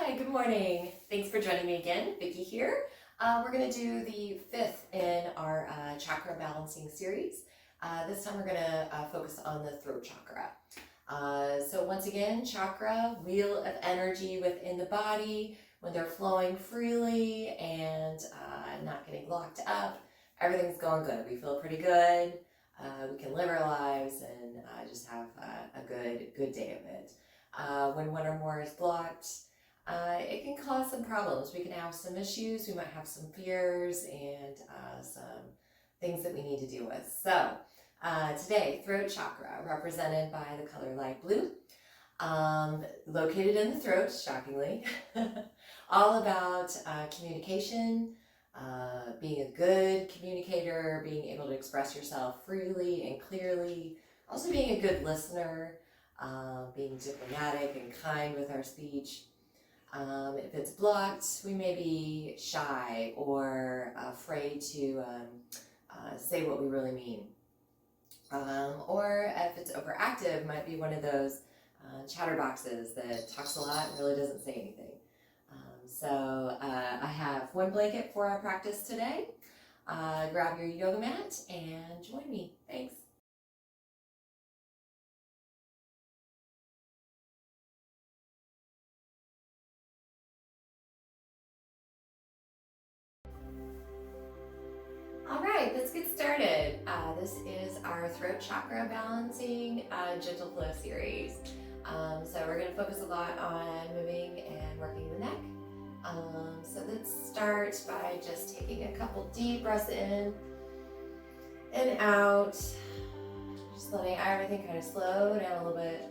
Hi, good morning. Thanks for joining me again. Vicki here. We're going to do the fifth in our chakra balancing series. This time we're going to focus on the throat chakra. So once again, chakra, wheel of energy within the body when they're flowing freely and not getting locked up. Everything's going good. We feel pretty good. We can live our lives and just have a good day of it. When one or more is blocked, it can cause some problems. We can have some issues, we might have some fears and some things that we need to deal with. So today, throat chakra, represented by the color light blue, located in the throat, shockingly. All about communication, being a good communicator, being able to express yourself freely and clearly, also being a good listener, being diplomatic and kind with our speech. If it's blocked, we may be shy or afraid to say what we really mean. Or if it's overactive, might be one of those chatterboxes that talks a lot and really doesn't say anything. So I have one blanket for our practice today. Grab your yoga mat and join me. Thanks. All right, let's get started. This is our throat chakra balancing gentle flow series. So we're going to focus a lot on moving and working the neck. So let's start by just taking a couple deep breaths in and out. Just letting everything kind of slow down a little bit.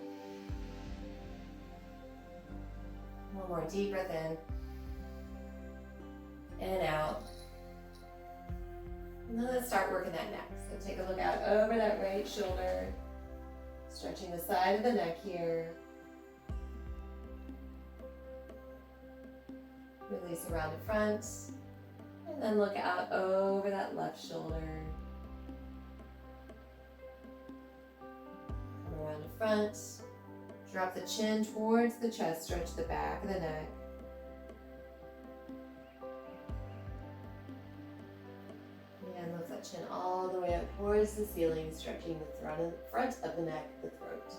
One more deep breath in and out. And then let's start working that neck. So take a look out over that right shoulder, stretching the side of the neck here. Release around the front, and then look out over that left shoulder. Come around the front, drop the chin towards the chest, stretch the back of the neck. And lift that chin all the way up towards the ceiling, stretching the front of the neck, the throat.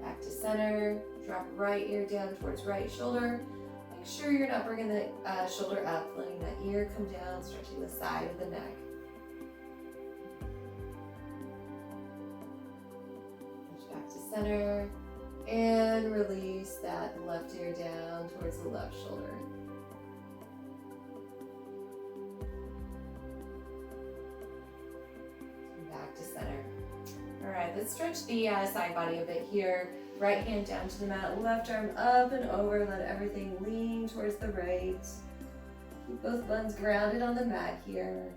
Back to center, drop right ear down towards right shoulder. Make sure you're not bringing the shoulder up, letting that ear come down, stretching the side of the neck. Push back to center. And release that left ear down towards the left shoulder. And back to center. All right, let's stretch the side body a bit here. Right hand down to the mat, left arm up and over. Let everything lean towards the right. Keep both buns grounded on the mat here.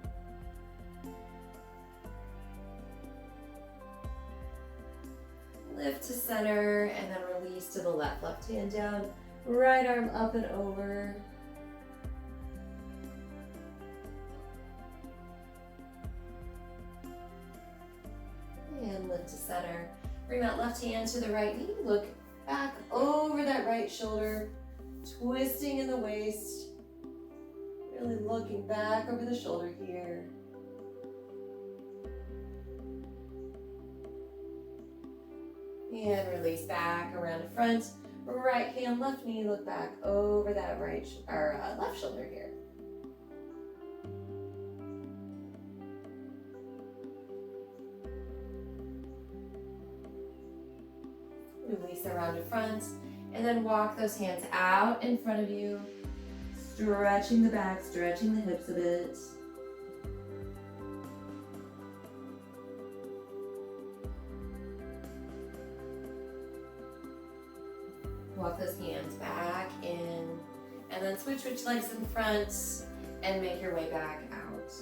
Lift to center and then release to the left. Left hand down, right arm up and over. And lift to center. Bring that left hand to the right knee. Look back over that right shoulder, twisting in the waist. Really looking back over the shoulder here. And release back around the front. Right hand, left knee, look back over that left shoulder here. Release around the front, and then walk those hands out in front of you, stretching the back, stretching the hips a bit. Walk those hands back in, and then switch legs in front and make your way back out.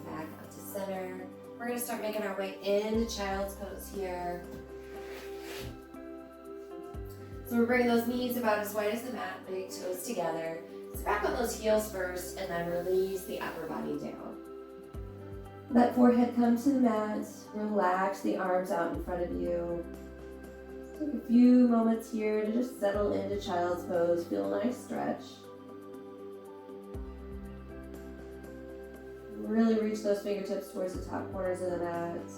Back up to center. We're going to start making our way into child's pose here. So we're bringing those knees about as wide as the mat, big toes together. So back on those heels first, and then release the upper body down. Let forehead come to the mat. Relax the arms out in front of you. Take a few moments here to just settle into child's pose. Feel a nice stretch. Really reach those fingertips towards the top corners of the mat.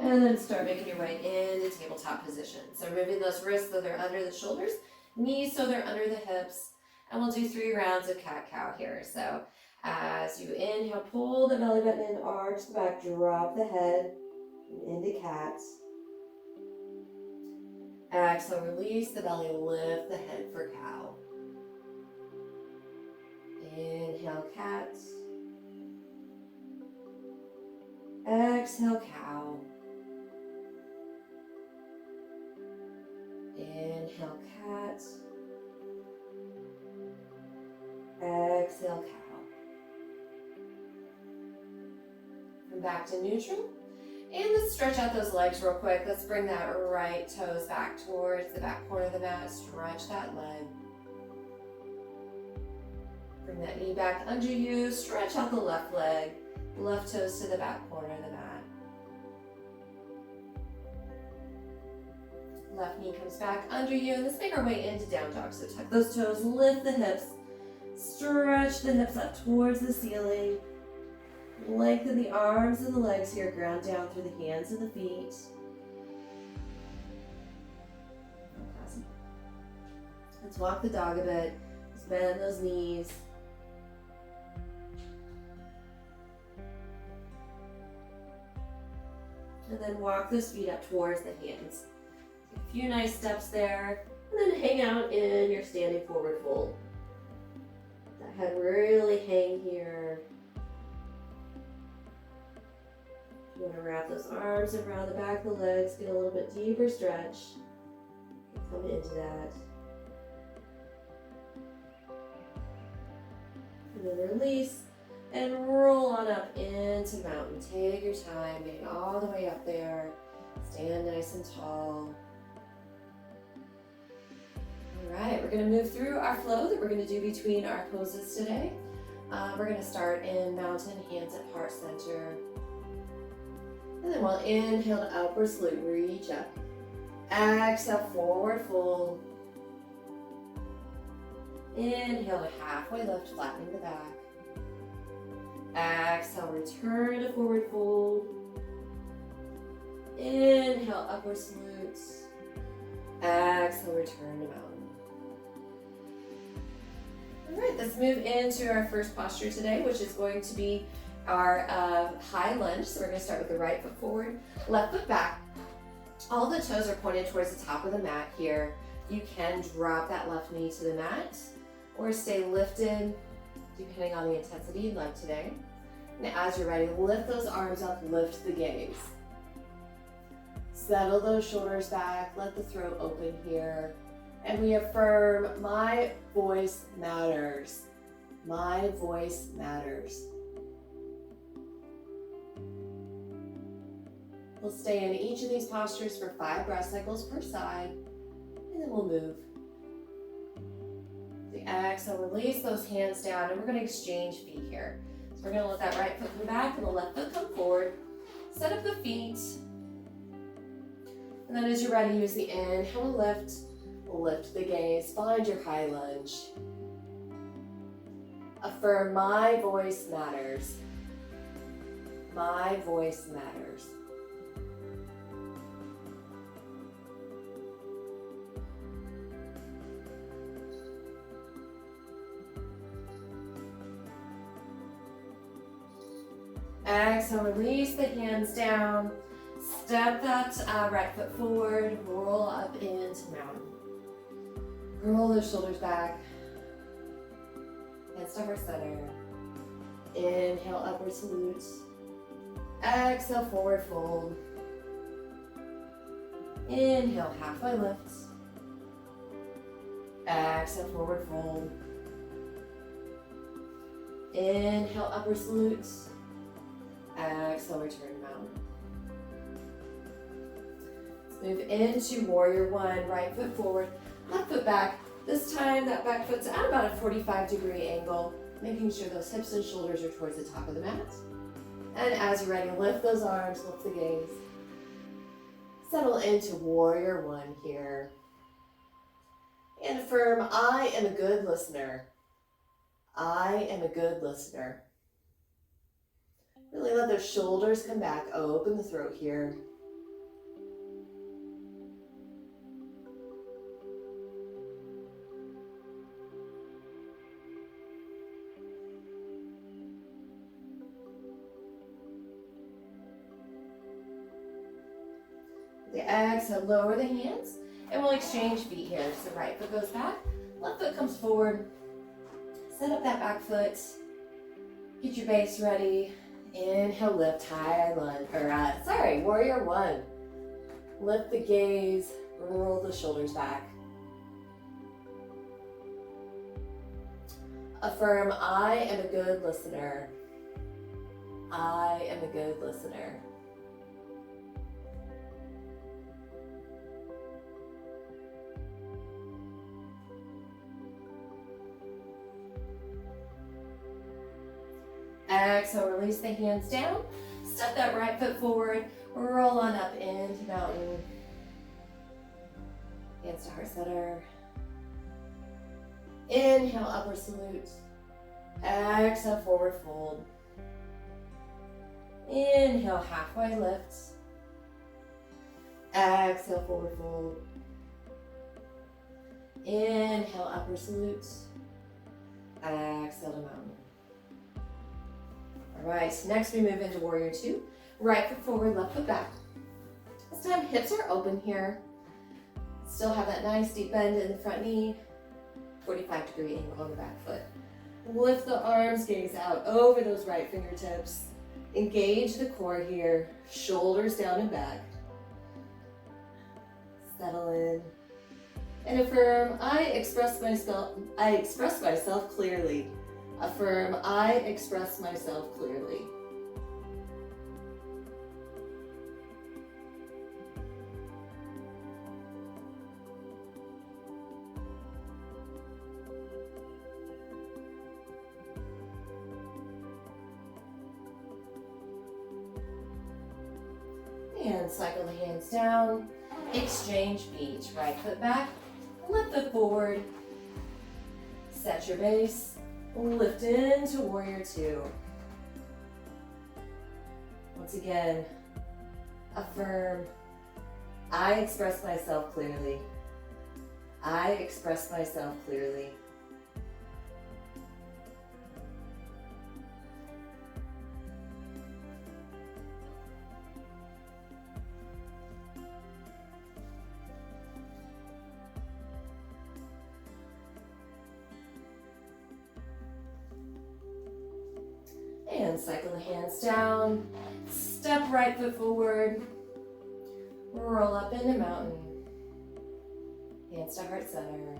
And then start making your way into tabletop position. So moving those wrists so they're under the shoulders, knees so they're under the hips. And we'll do 3 rounds of cat-cow here. So as you inhale, pull the belly button in, arch the back, drop the head into cat. Exhale, release the belly, lift the head for cow. Inhale, cat. Exhale, cow. Inhale, cat. Exhale, cow. Come back to neutral. And let's stretch out those legs real quick. Let's bring that right toes back towards the back corner of the mat. Stretch that leg. Bring that knee back under you. Stretch out the left leg. Left toes to the back corner of the mat. Left knee comes back under you. And let's make our way into down dog. So tuck those toes, lift the hips. Stretch the hips up towards the ceiling. Lengthen the arms and the legs here. Ground down through the hands and the feet. Let's walk the dog a bit. Let's bend those knees. And then walk those feet up towards the hands. Take a few nice steps there. And then hang out in your standing forward fold. That head really hang here. You want to wrap those arms around the back of the legs, get a little bit deeper stretch. Come into that. And then release and roll on up into mountain. Take your time, getting all the way up there. Stand nice and tall. All right, we're going to move through our flow that we're going to do between our poses today. We're going to start in mountain, hands at heart center. And then we'll inhale to upward salute, reach up. Exhale, forward fold. Inhale to halfway lift, flattening the back. Exhale, return to forward fold. Inhale, upward salute. Exhale, return to mountain. All right, let's move into our first posture today, which is going to be our high lunge. So we're going to start with the right foot forward, left foot back. All the toes are pointed towards the top of the mat here. You can drop that left knee to the mat or stay lifted depending on the intensity you'd like today. And as you're ready, lift those arms up, lift the gaze. Settle those shoulders back, let the throat open here. And we affirm, my voice matters. My voice matters. We'll stay in each of these postures for 5 breath cycles per side, and then we'll move. The exhale, release those hands down, and we're going to exchange feet here. So we're going to let that right foot come back and the left foot come forward. Set up the feet. And then as you're ready, use the inhale and lift. Lift the gaze, find your high lunge. Affirm, my voice matters. My voice matters. Exhale, release the hands down. Step that right foot forward, roll up into mountain. Roll the shoulders back. Hands to heart center. Inhale, upward salute. Exhale, forward fold. Inhale, halfway lift. Exhale, forward fold. Inhale, upward salute. Exhale, return to mountain. Move into warrior one, right foot forward, left foot back. This time that back foot's at about a 45-degree angle, making sure those hips and shoulders are towards the top of the mat. And as you're ready, lift those arms, lift the gaze. Settle into warrior one here. And affirm, I am a good listener. I am a good listener. Really let those shoulders come back, open the throat here. The exhale, lower the hands, and we'll exchange feet here. So right foot goes back, left foot comes forward. Set up that back foot. Get your base ready. Inhale, lift, high lunge, warrior one. Lift the gaze, roll the shoulders back. Affirm, I am a good listener. I am a good listener. Exhale, release the hands down. Step that right foot forward. Roll on up into mountain. Hands to heart center. Inhale, upward salute. Exhale, forward fold. Inhale, halfway lift. Exhale, forward fold. Inhale, upward salute. Exhale to mountain. All right, next we move into warrior two. Right foot forward, left foot back. This time hips are open here. Still have that nice deep bend in the front knee. 45-degree angle on the back foot. Lift the arms, gaze out over those right fingertips. Engage the core here. Shoulders down and back. Settle in. And affirm, I express myself clearly. Affirm, I express myself clearly. And cycle the hands down. Exchange feet. Right foot back, left foot forward. Set your base. Lift into warrior two. Once again, affirm, I express myself clearly. I express myself clearly. And cycle the hands down. Step right foot forward. Roll up into mountain. Hands to heart center.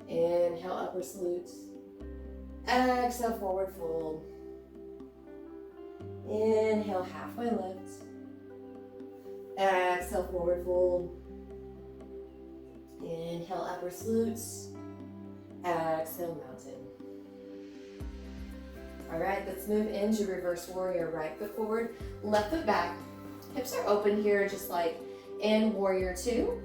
Inhale, upward salute. Exhale, forward fold. Inhale, halfway lift. Exhale, forward fold. Inhale, upward salute. Exhale, mountain. All right, let's move into reverse warrior. Right foot forward, left foot back. Hips are open here, just like in warrior two.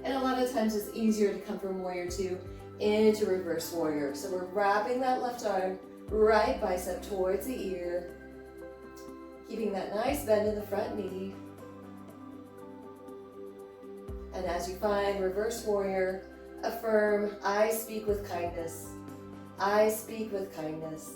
And a lot of times it's easier to come from warrior two into reverse warrior. So we're wrapping that left arm, right bicep towards the ear, keeping that nice bend in the front knee. And as you find reverse warrior, affirm, I speak with kindness. I speak with kindness.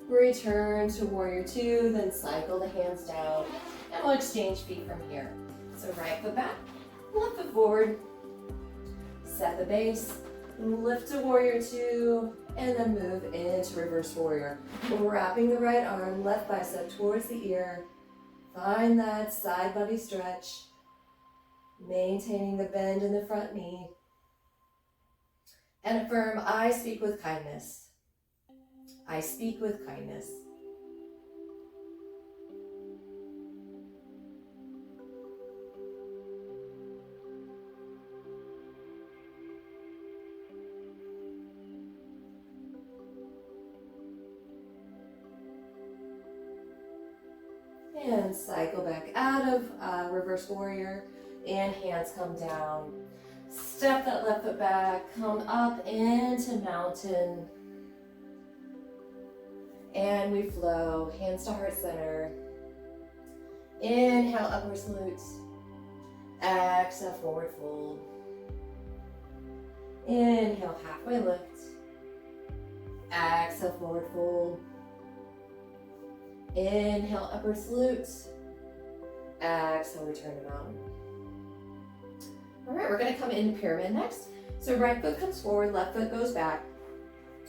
Return to warrior two, then cycle the hands down, and we'll exchange feet from here. So right foot back, left foot forward, set the base, lift to warrior two, and then move into reverse warrior. Wrapping the right arm, left bicep towards the ear, Find that side body stretch, maintaining the bend in the front knee. And affirm, I speak with kindness. I speak with kindness. And cycle back out of reverse warrior, and hands come down. Step that left foot back, come up into mountain. And we flow, hands to heart center. Inhale, upward salute. Exhale, forward fold. Inhale, halfway lift. Exhale, forward fold. Inhale, upward salute. Exhale, return to mountain. All right, we're gonna come into pyramid next. So right foot comes forward, left foot goes back.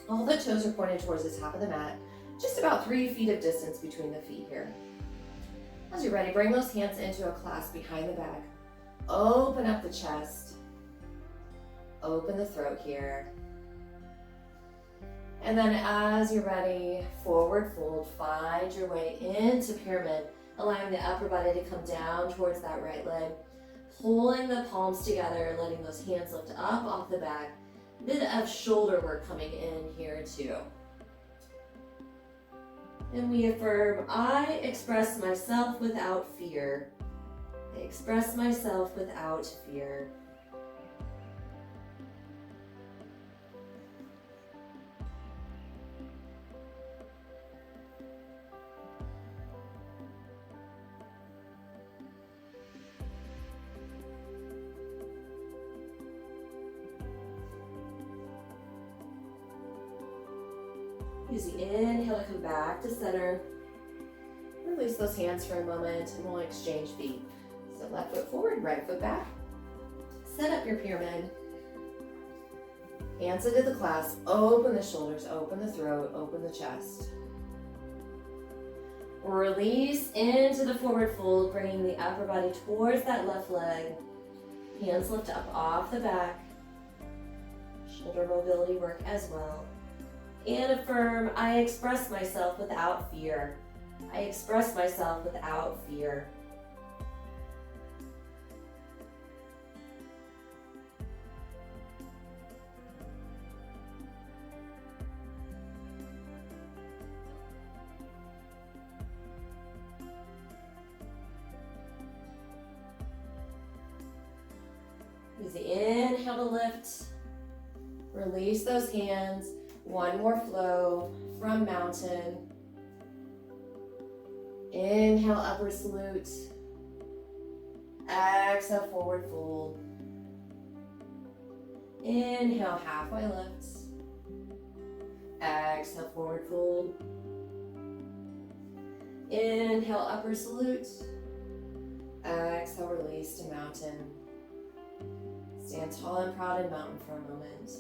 All the toes are pointed towards the top of the mat. Just about 3 feet of distance between the feet here. As you're ready, bring those hands into a clasp behind the back. Open up the chest. Open the throat here. And then as you're ready, forward fold, find your way into pyramid, allowing the upper body to come down towards that right leg, pulling the palms together, letting those hands lift up off the back. Bit of shoulder work coming in here too. And we affirm, I express myself without fear. I express myself without fear. Use the inhale to come back to center. Release those hands for a moment and we'll exchange feet. So left foot forward, right foot back. Set up your pyramid. Hands into the clasp. Open the shoulders, open the throat, open the chest. Release into the forward fold, bringing the upper body towards that left leg. Hands lift up off the back. Shoulder mobility work as well. And affirm, I express myself without fear. I express myself without fear. Use the inhale to lift. Release those hands. One more flow from mountain. Inhale, upward salute. Exhale, forward fold. Inhale, halfway lift. Exhale, forward fold. Inhale, upward salute. Exhale, release to mountain. Stand tall and proud in mountain for a moment.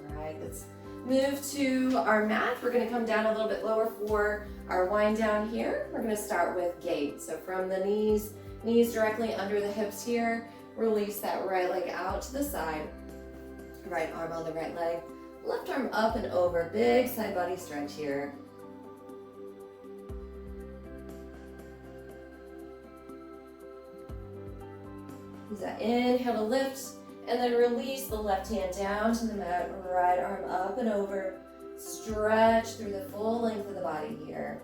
All right, let's move to our mat. We're going to come down a little bit lower for our wind down here. We're going to start with gate. So from the knees directly under the hips here, release that right leg out to the side. Right arm on the right leg. Left arm up and over. Big side body stretch here. Use that inhale to lift. And then release the left hand down to the mat, right arm up and over. Stretch through the full length of the body here.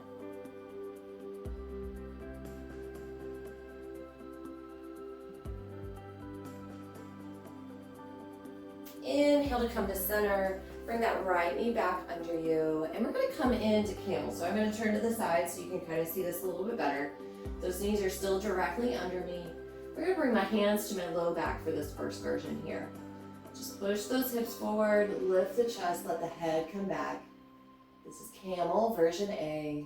Inhale to come to center. Bring that right knee back under you. And we're going to come into camel. So I'm going to turn to the side so you can kind of see this a little bit better. Those knees are still directly under me. We're going to bring my hands to my low back for this first version here. Just push those hips forward, lift the chest, let the head come back. This is camel version A.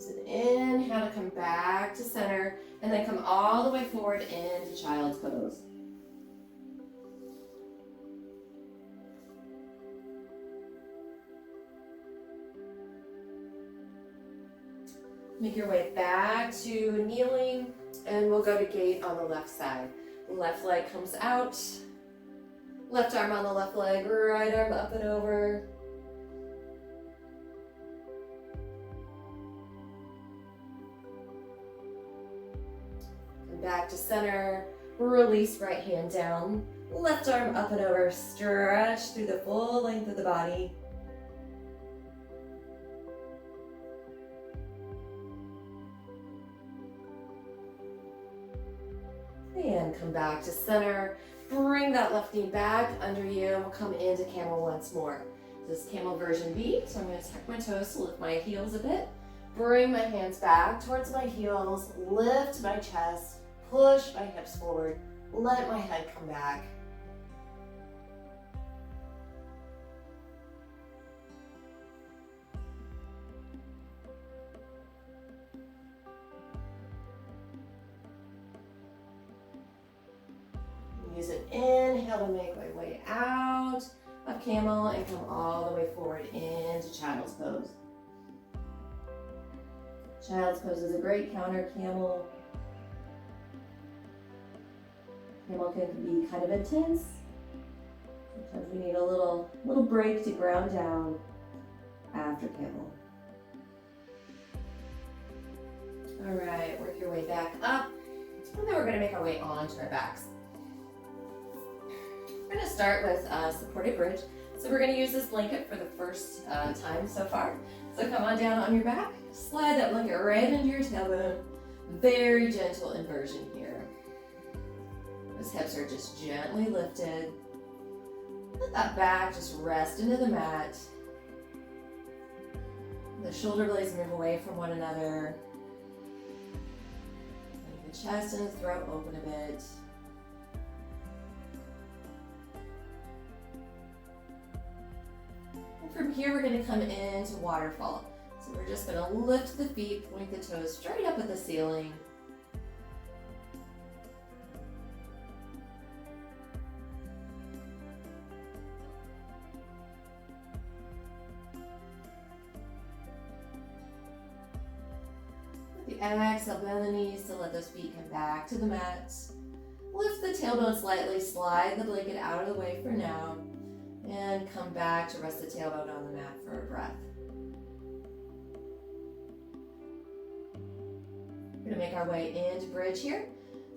Use an inhale to come back to center, and then come all the way forward into child's pose. Make your way back to kneeling, and we'll go to gate on the left side. Left leg comes out, left arm on the left leg, right arm up and over. Come back to center, release right hand down, left arm up and over, stretch through the full length of the body. And come back to center. Bring that left knee back under you. We'll come into camel once more. This is camel version B. So I'm going to tuck my toes to lift my heels a bit. Bring my hands back towards my heels. Lift my chest. Push my hips forward. Let my head come back. Use an inhale to make my way out of camel and come all the way forward into child's pose. Child's pose is a great counter camel. Camel can be kind of intense. Sometimes we need a little break to ground down after camel. All right, work your way back up. And then we're going to make our way onto our backs. We're going to start with a supported bridge. So we're going to use this blanket for the first time so far. So come on down on your back, slide that blanket right into your tailbone. Very gentle inversion here. Those hips are just gently lifted. Let that back just rest into the mat. The shoulder blades move away from one another. Make the chest and the throat open a bit. From here, we're going to come into waterfall. So we're just going to lift the feet, point the toes straight up at the ceiling. With the exhale, bend the knees to let those feet come back to the mat. Lift the tailbone slightly, slide the blanket out of the way for now. And come back to rest the tailbone on the mat for a breath. We're going to make our way into bridge here.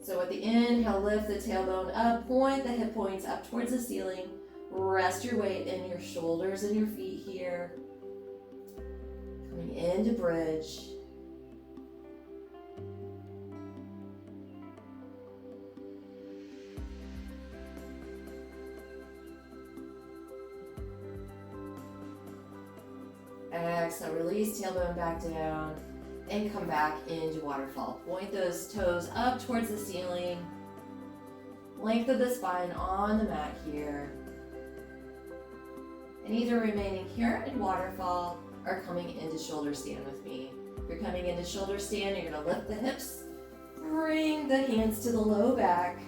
So with the inhale, lift the tailbone up, point the hip points up towards the ceiling. Rest your weight in your shoulders and your feet here. Coming into bridge. Exhale, release tailbone back down and come back into waterfall. Point those toes up towards the ceiling. Length of the spine on the mat here. And either remaining here in waterfall or coming into shoulder stand with me. If you're coming into shoulder stand, you're going to lift the hips. Bring the hands to the low back.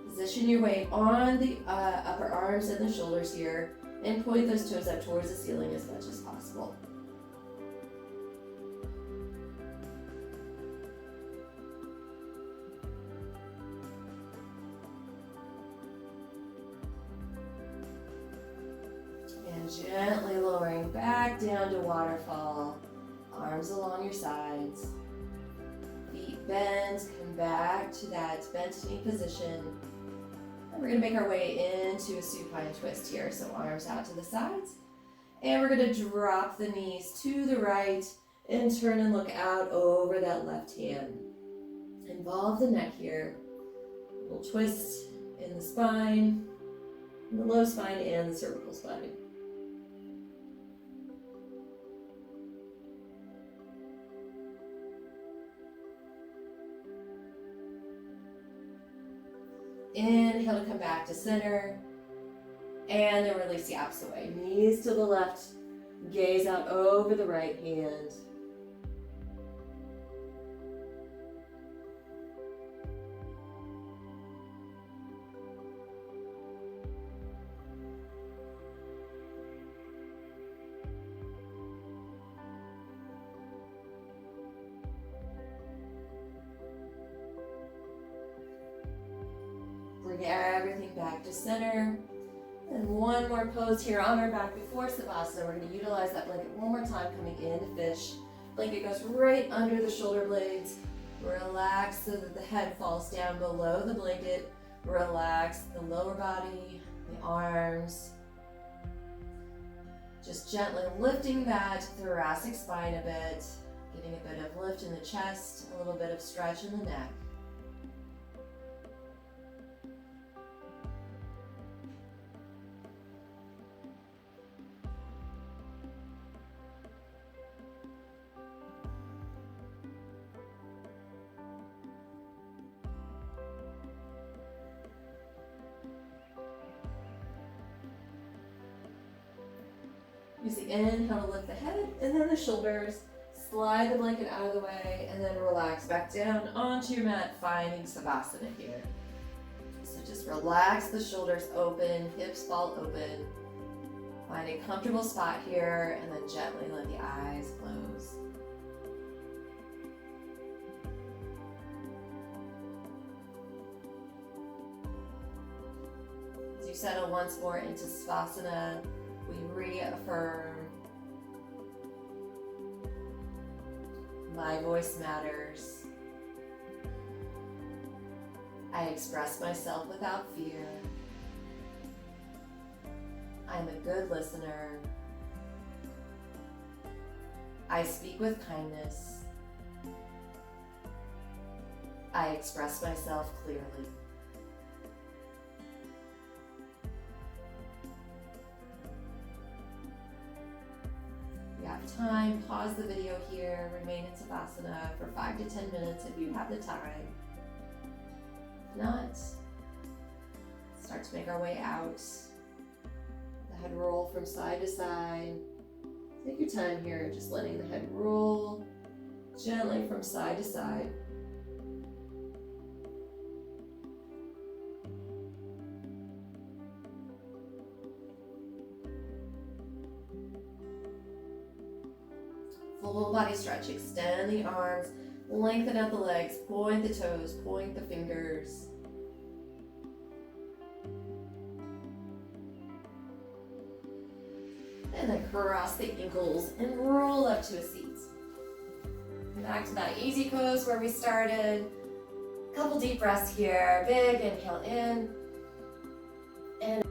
Position your weight on the upper arms and the shoulders here. And point those toes up towards the ceiling as much as possible. And gently lowering back down to waterfall. Arms along your sides. Feet bend, come back to that bent knee position. We're going to make our way into a supine twist here. So arms out to the sides. And we're going to drop the knees to the right and turn and look out over that left hand. Involve the neck here. A little twist in the spine, in the low spine and the cervical spine. Inhale to come back to center, and then release the opposite way. Knees to the left, Gaze out over the right hand. Bring everything back to center. And one more pose here on our back before Savasana. We're going to utilize that blanket one more time, coming into fish. Blanket goes right under the shoulder blades. Relax so that the head falls down below the blanket. Relax the lower body, the arms. Just gently lifting that thoracic spine a bit, getting a bit of lift in the chest, a little bit of stretch in the neck. Use the inhale to lift the head and then the shoulders. Slide the blanket out of the way and then relax back down onto your mat, finding Savasana here. So just relax the shoulders open, hips fall open. Find a comfortable spot here and then gently let the eyes close. As you settle once more into Savasana, we reaffirm my voice matters. I express myself without fear. I'm a good listener. I speak with kindness. I express myself clearly. Time, pause the video here, remain in Savasana for 5 to 10 minutes if you have the time. If not, start to make our way out. The head roll from side to side. Take your time here, just letting the head roll gently from side to side. Full body stretch, extend the arms, lengthen out the legs, point the toes, point the fingers. And then cross the ankles and roll up to a seat. Back to that easy pose where we started. Couple deep breaths here. Big inhale in and